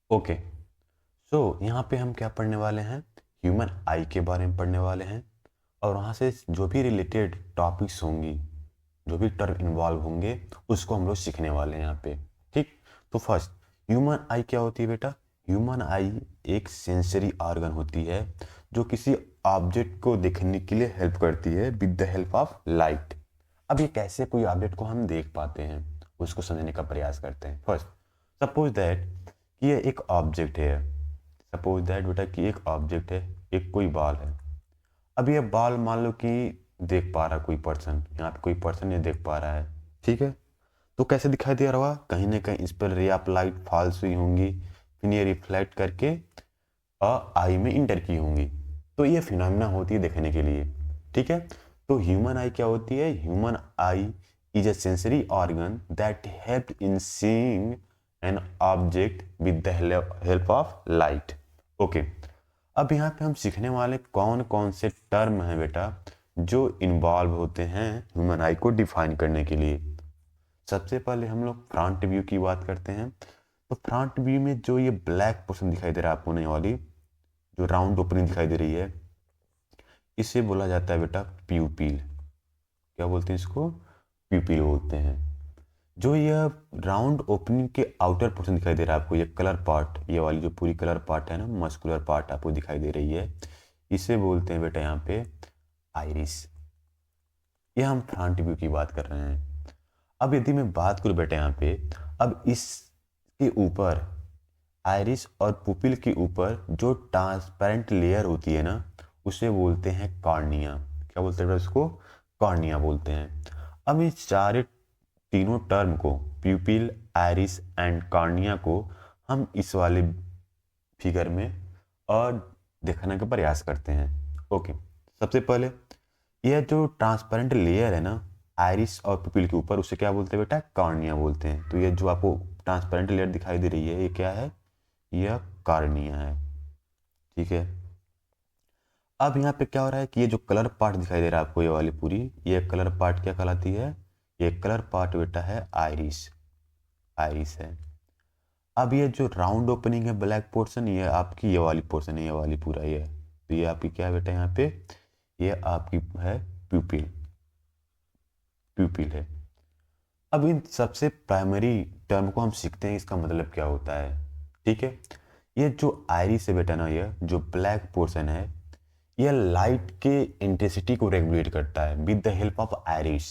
Okay, सो यहाँ पे हम क्या पढ़ने वाले हैं? ह्यूमन आई के बारे में पढ़ने वाले हैं, और वहाँ से जो भी रिलेटेड टॉपिक्स होंगी, जो भी टर्म इन्वॉल्व होंगे, उसको हम लोग सीखने वाले हैं यहाँ पे। ठीक, तो फर्स्ट, ह्यूमन आई क्या होती है बेटा? ह्यूमन आई एक सेंसरी ऑर्गन होती है जो किसी ऑब्जेक्ट को देखने के लिए हेल्प करती है with the help of light. अब ये कैसे कोई ऑब्जेक्ट को हम देख पाते हैं, उसको समझने का प्रयास करते हैं। फर्स्ट, सपोज दैट कि ये एक ऑब्जेक्ट है। सपोज दैट बेटा कि एक ऑब्जेक्ट है, एक कोई बॉल है। अब ये बॉल मान लो कि देख पा रहा कोई पर्सन, यहाँ पे कोई पर्सन ये देख पा रहा है। ठीक है, तो कैसे दिखाई दे रहा होगा? कहीं ना कहीं इस पर रे ऑफ लाइट फॉल्स हुई होंगी, फिर ये रिफ्लेक्ट करके आई में इंटर की होंगी। तो ये फिनोमिना होती है देखने के लिए। ठीक है, तो ह्यूमन आई क्या होती है? Human I is a sensory organ that helped in seeing an object with the help of light. Okay, अब यहाँ पे हम सीखने वाले कौन कौन से टर्म हैं बेटा जो इन्वॉल्व होते हैं ह्यूमन आई को डिफाइन करने के लिए। सबसे पहले हम लोग फ्रंट व्यू की बात करते हैं। तो फ्रंट व्यू में जो ये ब्लैक पोर्शन दिखाई दे रहा है आपको, नहीं वाली जो राउंड ओपनिंग दिखाई दे रही है, इसे बोला जाता है बेटा प्यूपिल। क्या बोलते हैं इसको? प्यूपिल बोलते हैं। जो यह राउंड ओपनिंग के आउटर पोर्शन दिखाई दे रहा है आपको, ये कलर पार्ट, ये वाली जो पूरी कलर पार्ट है ना, मस्कुलर पार्ट आपको दिखाई दे रही है, इसे बोलते हैं बेटा यहाँ पे आइरिस। ये हम फ्रंट व्यू की बात कर रहे हैं। अब यदि मैं बात करूँ बेटा यहाँ पे, अब इसके ऊपर आइरिस और पुपिल के ऊपर जो ट्रांसपेरेंट लेयर होती है ना, उसे बोलते हैं कॉर्निया। क्या बोलते हैं बेटा उसको? कॉर्निया बोलते हैं। अब इस सारे तीनों टर्म को, प्यूपिल, आइरिस एंड कॉर्निया को, हम इस वाले फिगर में और दिखाने का प्रयास करते हैं। ओके, सबसे पहले यह जो ट्रांसपेरेंट लेयर है ना आइरिस और पुपिल के ऊपर, उसे क्या बोलते हैं बेटा? कॉर्निया बोलते हैं। तो ये जो आपको ट्रांसपेरेंट लेयर दिखाई दे रही है, ये क्या है? यह कॉर्निया है। ठीक है, अब यहाँ पे क्या हो रहा है कि ये जो कलर पार्ट दिखाई दे रहा है आपको, ये वाली पूरी, ये कलर पार्ट क्या कहलाती है? ये कलर पार्ट बेटा है आइरिस। आइरिस है। अब ये जो राउंड ओपनिंग है ब्लैक पोर्शन, ये आपकी ये वाली पोर्शन है, ये वाली पूरा ये, तो ये आपकी क्या है बेटा यहाँ पे? ये आपकी है प्यूपिल। प्यूपिल है। अब इन सबसे प्राइमरी टर्म को हम सीखते हैं, इसका मतलब क्या होता है। ठीक है, ये जो आइरिस है बेटा ना, ये जो ब्लैक पोर्शन है, यह लाइट के इंटेंसिटी को रेगुलेट करता है with the help of iris.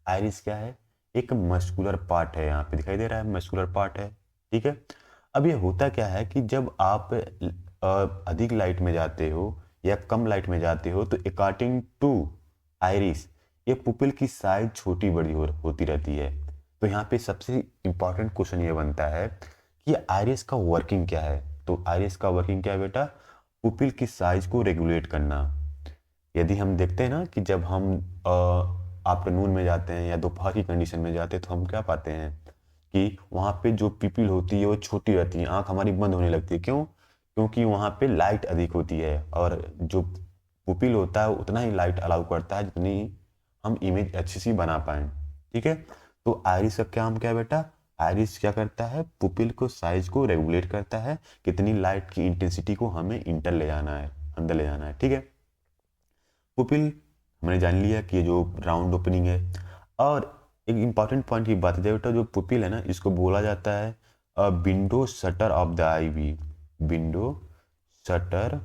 Iris क्या है? एक मस्कुलर पार्ट है, यहाँ पे दिखाई दे रहा है मस्कुलर पार्ट है। ठीक है, अब ये होता क्या है कि जब आप अधिक लाइट में जाते हो या कम लाइट में जाते हो, तो अकॉर्डिंग टू आइरिस ये पुपिल की साइज छोटी बड़ी होती रहती है। तो यहाँ पे सबसे इंपॉर्टेंट क्वेश्चन ये बनता है कि आइरिस का वर्किंग क्या है। तो आइरिस का वर्किंग क्या है बेटा? पुपिल की साइज को रेगुलेट करना। यदि हम देखते हैं ना कि जब हम आफ्टरनून में जाते हैं या दोपहर की कंडीशन में जाते हैं, तो हम क्या पाते हैं कि वहाँ पे जो पिपिल होती है वो छोटी रहती है, आंख हमारी बंद होने लगती है। क्यों? क्योंकि वहाँ पे लाइट अधिक होती है, और जो पुपिल होता है उतना ही लाइट अलाउ करता है जितनी हम इमेज अच्छी सी बना पाए। ठीक है, तो आइरिस का काम क्या है बेटा? आइरिस क्या करता है? पुपिल को साइज को रेगुलेट करता है, कितनी लाइट की इंटेंसिटी को हमें इंटर ले जाना है, अंदर ले जाना है। ठीक है, पुपिल हमने जान लिया कि ये जो राउंड ओपनिंग है। और एक इंपॉर्टेंट पॉइंट की बात है बेटा, जो पुपिल है ना, इसको बोला जाता है विंडो शटर ऑफ द आई भी। विंडो शटर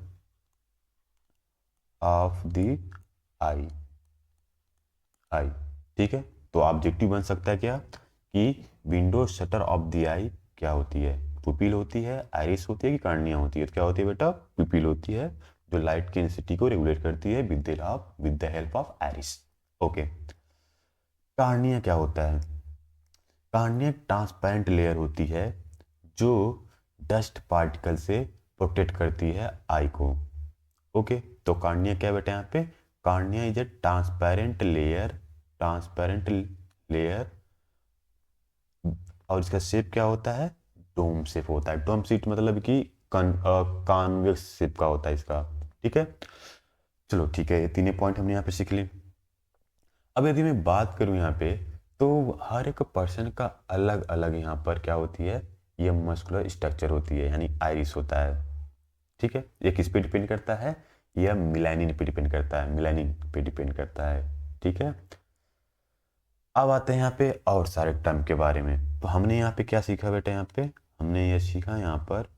ऑफ द आई। आई। ठीक है, तो ऑब्जेक्टिव बन सकता है क्या कि विंडो शटर ऑफ द आई क्या होती है? पुपिल होती है, आइरिस होती है कि कार्निया होती है? तो क्या होती है बेटा? पुपिल होती है, जो लाइट की इंटेंसिटी को रेगुलेट करती है with the help of iris. Okay, cornea क्या होता है? कार्निया ट्रांसपेरेंट लेयर होती है जो डस्ट पार्टिकल से प्रोटेक्ट करती है आई को। ओके, तो कार्निया क्या बेटा यहाँ पे? Cornea is a transparent layer. Transparent layer, और इसका शेप क्या होता है? डोम शेप होता है। डोम शेप मतलब कि कॉन्वेक्स शेप का होता है इसका। ठीक है, चलो ठीक है, ये तीनों पॉइंट हमने यहाँ पे सीख ली। अब यदि मैं बात करूँ यहाँ पे, तो हर एक पर्सन का अलग अलग यहाँ पर क्या होती है? ये मस्कुलर स्ट्रक्चर होती है, यानी आइरिस होता है। ठीक है, ये किस पे डिपेंड करता है? यह मिलानिन पे डिपेंड करता है, मिलानिन पे डिपेंड करता है। ठीक है, अब आते हैं यहाँ पे और सारे टर्म के बारे में। तो हमने यहाँ पे क्या सीखा बेटा? यहाँ पे हमने ये सीखा यहाँ पर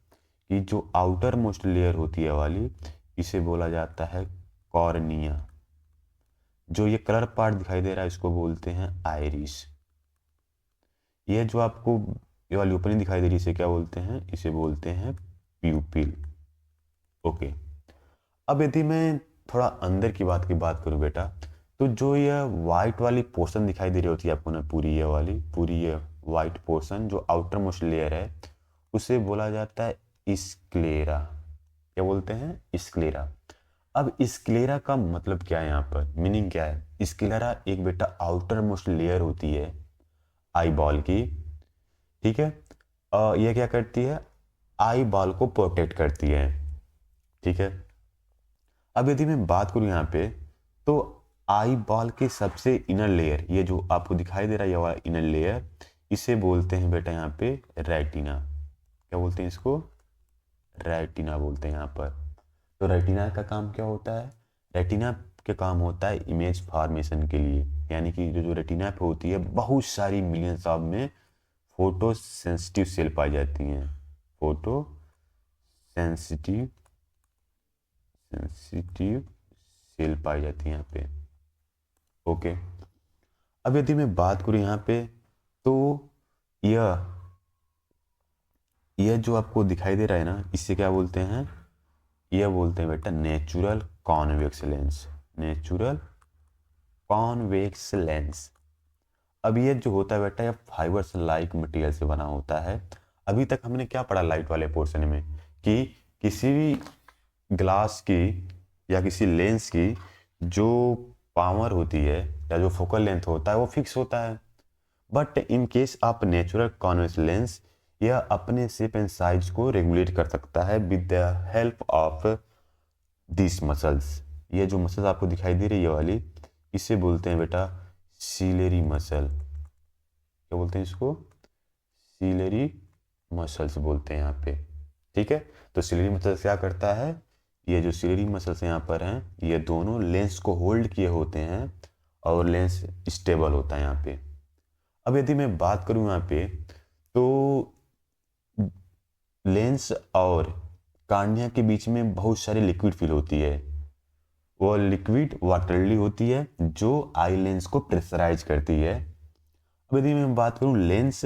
कि जो आउटर मोस्ट लेयर होती है वाली, इसे बोला जाता है कॉर्निया। जो ये कलर पार्ट दिखाई दे रहा है इसको बोलते हैं आइरिस। ये जो आपको ये वाली ओपनिंग दिखाई दे रही है इसे क्या बोलते हैं? इसे बोलते हैं प्यूपिल। ओके, अब यदि मैं थोड़ा अंदर की बात करूं बेटा, तो जो ये वाइट वाली पोर्शन दिखाई दे रही होती है आपको ना, पूरी ये वाइट पोर्शन जो आउटर मोस्ट लेयर है, उसे बोला जाता है स्क्लेरा। क्या बोलते हैं? स्क्लेरा। अब स्क्लेरा का मतलब क्या है? यहाँ पर मीनिंग क्या है? स्क्लेरा एक बेटा आउटर मोस्ट लेयर होती है आई बॉल की। ठीक है, ये क्या करती है? आई बॉल को प्रोटेक्ट करती है। ठीक है, अब यदि मैं बात करूं यहाँ पे, तो आई बॉल के सबसे इनर लेयर, ये जो आपको दिखाई दे रहा है ये वाला इनर लेयर, इसे बोलते हैं बेटा यहाँ पे रेटिना। क्या बोलते हैं इसको? रेटिना बोलते हैं यहाँ पर। तो रेटिना का काम क्या होता है? रेटिना के काम होता है इमेज फॉर्मेशन के लिए, यानी कि जो रेटिना पे होती है बहुत सारी मिलियंस ऑफ में फोटो सेंसिटिव सेल पाई जाती हैं। फोटो सेंसिटिव सेंसिटिव सेल पाई जाती है यहाँ पे। ओके, अब यदि मैं बात करूँ यहाँ पे, तो यह जो आपको दिखाई दे रहा है ना, इससे क्या बोलते हैं? यह बोलते हैं बेटा natural convex lens. Natural convex lens. अब ये जो होता है बेटा, ये फाइबर्स लाइक मटेरियल से बना होता है। अभी तक हमने क्या पढ़ा लाइट वाले पोर्शन में, कि किसी भी ग्लास की या किसी लेंस की जो पावर होती है या जो फोकल लेंथ होता है वो फिक्स होता है। But in case of natural convex lens, यह अपने शेप एंड साइज को रेगुलेट कर सकता है with the help of this muscles. ये जो मसल्स आपको दिखाई दे रही है वाली, इसे बोलते हैं बेटा सीलेरी मसल। क्या बोलते हैं इसको? सीलेरी मसल्स बोलते हैं यहाँ पे। ठीक है, तो सीलेरी मसल्स क्या करता है? ये जो सीलेरी मसल्स यहाँ पर हैं, ये दोनों लेंस को होल्ड किए होते हैं और लेंस स्टेबल होता है यहाँ पे। अब यदि मैं बात करूँ यहाँ पे, तो लेंस और कार्निया के बीच में बहुत सारी लिक्विड फील होती है। वो लिक्विड वाटरली होती है जो आई लेंस को प्रेशराइज करती है। अब यदि मैं बात करूं लेंस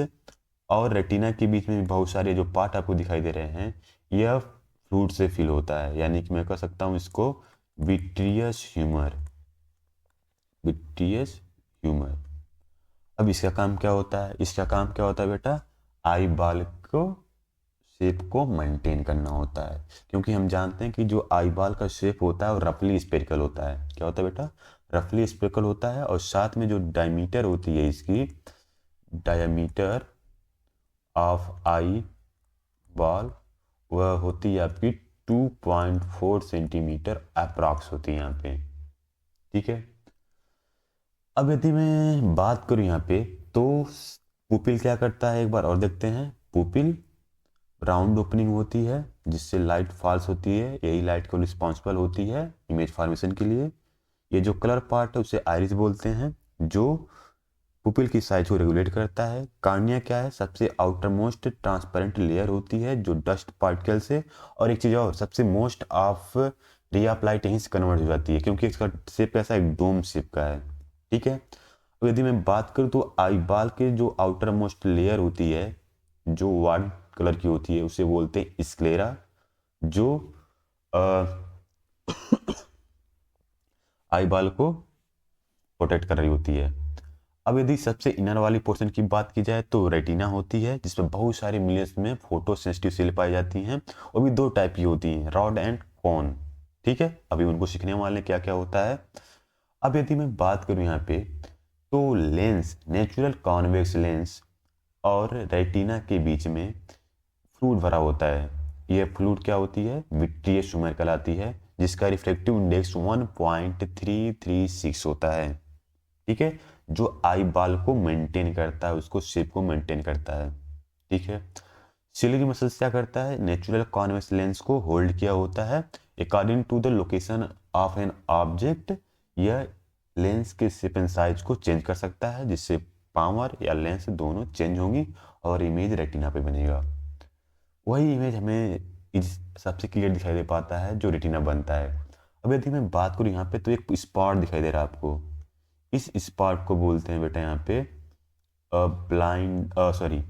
और रेटिना के बीच में बहुत सारे जो पार्ट आपको दिखाई दे रहे हैं, यह फ्लूइड से फिल होता है, यानी कि मैं कह सकता हूं इसको विट्रियस ह्यूमर। Vitreous humour. अब इसका काम क्या होता है? इसका काम क्या होता है बेटा? आई बॉल को शेप को मेंटेन करना होता है, क्योंकि हम जानते हैं कि जो आई बॉल का शेप होता है वो रफली स्पेरिकल होता है। क्या होता है बेटा? रफली स्पेरिकल होता है, और साथ में जो डायमीटर होती है इसकी, डायमीटर ऑफ आई बॉल, वह होती है आपकी 2.4 सेंटीमीटर अप्रॉक्स होती है यहाँ पे। ठीक है, अब यदि मैं बात करूँ यहाँ पे, तो पुपिल क्या करता है एक बार और देखते हैं। पुपिल राउंड ओपनिंग होती है जिससे लाइट फॉल्स होती है, यही लाइट को रिस्पॉन्सिबल होती है इमेज फॉर्मेशन के लिए। ये जो कलर पार्ट है उसे आइरिस बोलते हैं, जो पुपिल की साइज को रेगुलेट करता है। कार्निया क्या है? सबसे आउटर मोस्ट ट्रांसपेरेंट लेयर होती है जो डस्ट पार्टिकल से, और एक चीज और, सबसे most of ray of light यहीं से कन्वर्ट हो जाती है, क्योंकि इसका शेप कैसा है? डोम शेप का है। ठीक है, अब यदि मैं बात करूँ तो आई बॉल के जो आउटर मोस्ट लेयर होती है जो वाइट कलर की होती है उसे बोलते हैं स्क्लेरा, जो आई बॉल को प्रोटेक्ट कर रही होती है। अब यदि सबसे इनर वाली पोर्शन की बात की जाए तो रेटिना होती है, जिसमें बहुत सारी मिलियंस में फोटो सेंसिटिव सेल पाई जाती हैं। वो भी दो टाइप की होती हैं, रॉड एंड कोन। ठीक है, अभी उनको सीखने वाले क्या क्या होता है। अब यदि मैं बात करूं यहाँ पे, तो लेंस, नेचुरल कॉन्वेक्स लेंस और रेटिना के बीच में फ्लूइड भरा होता है। यह फ्लूइड क्या होती है? विट्रियस ह्यूमर कहलाती है, जिसका रिफ्लेक्टिव इंडेक्स 1.336 होता है। ठीक है, जो आई बॉल को मेंटेन करता है, उसको शेप को मेंटेन करता है। ठीक है, सिलियरी मसल्स क्या करता है, नेचुरल कॉन्वेक्स लेंस को होल्ड किया होता है according to the location of an object. यह लेंस के शेप एंड साइज को चेंज कर सकता है, जिससे पावर या लेंस दोनों चेंज होंगी और इमेज रेटिना पे बनेगा। वही इमेज हमें इस सबसे क्लियर दिखाई दे पाता है जो रेटिना बनता है। अब यदि मैं बात करूँ यहाँ पे, तो एक स्पॉट दिखाई दे रहा है आपको। इस स्पॉट को बोलते हैं बेटा यहाँ पे ब्लाइंड सॉरी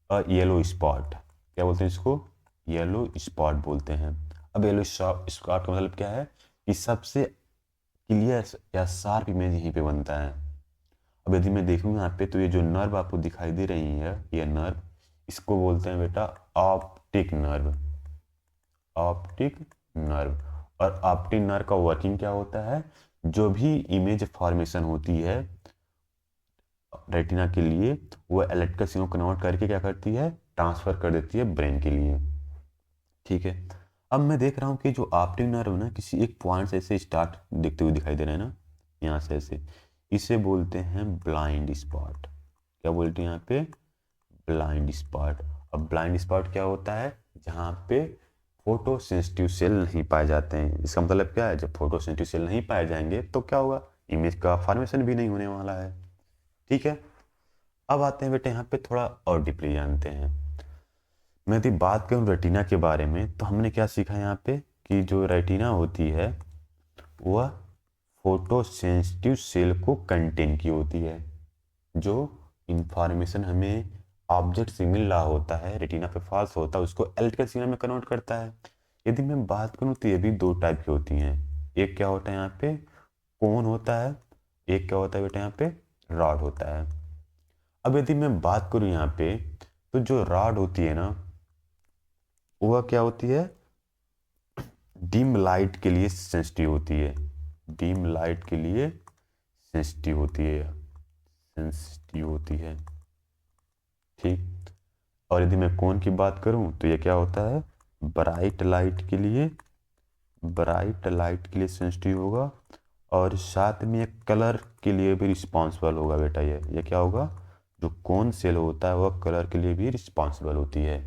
येलो स्पॉट। क्या बोलते हैं इसको, येलो स्पॉट बोलते हैं। अब येलो स्पॉट का मतलब क्या है कि सबसे क्लियर या शार्प इमेज यहीं पे बनता है। अब यदि मैं देखूँ यहाँ पे, तो ये जो नर्व आपको दिखाई दे रही है, ये नर्व, इसको बोलते हैं बेटा ऑप्टिक नर्व। Optic nerve. और ऑप्टिक नर्व का वर्किंग क्या होता है, जो भी इमेज फॉर्मेशन होती है रेटिना के लिए, वो इलेक्ट्रिकल सिग्नल कन्वर्ट करके क्या करती है, ट्रांसफर कर देती है ब्रेन के लिए। ठीक है। अब मैं देख रहा हूँ कि जो ऑप्टिक नर्व ना किसी एक पॉइंट से ऐसे स्टार्ट दिखते हुए दिखाई दे रहे हैं ना, यहाँ से ऐसे, इसे बोलते हैं ब्लाइंड स्पॉट। क्या बोलते हैं यहाँ पे, ब्लाइंड स्पॉट। अब ब्लाइंड स्पॉट क्या होता है, जहाँ पे फोटो सेंसिटिव सेल नहीं पाए जाते हैं। इसका मतलब क्या है, जब फोटो सेंसिटिव सेल नहीं पाए जाएंगे तो क्या होगा, इमेज का फॉर्मेशन भी नहीं होने वाला है। ठीक है। अब आते हैं बेटे यहाँ पे थोड़ा और डीपली जानते हैं। मैं यदि बात करूँ रेटिना के बारे में, तो हमने क्या सीखा यहाँ पे कि जो रेटिना होती है वह फोटो सेंसिटिव सेल को कंटेन की होती है। जो इंफॉर्मेशन हमें ऑब्जेक्ट से मिल रहा होता है, रेटिना पे फॉल्स होता है, उसको इलेक्ट्रिकल सिग्नल में कन्वर्ट करता है। यदि मैं बात करूँ तो ये भी दो टाइप की होती हैं। एक क्या होता है यहाँ पे, कोन होता है, एक क्या होता है बेटा यहाँ पे, रॉड होता है। अब यदि मैं बात करूँ यहाँ पे, तो जो रॉड होती है ना, वह क्या होती है, डिम लाइट के लिए सेंसिटिव होती है। डिम लाइट के लिए सेंसिटिव होती है, सेंसिटिव होती है। ठीक। और यदि मैं कोन की बात करूं, तो ये क्या होता है, ब्राइट लाइट के लिए, ब्राइट लाइट के लिए सेंसिटिव होगा, और साथ में एक कलर के लिए भी रिस्पॉन्सिबल होगा बेटा। ये क्या होगा, जो कोन सेल होता है वह कलर के लिए भी रिस्पॉन्सिबल होती है।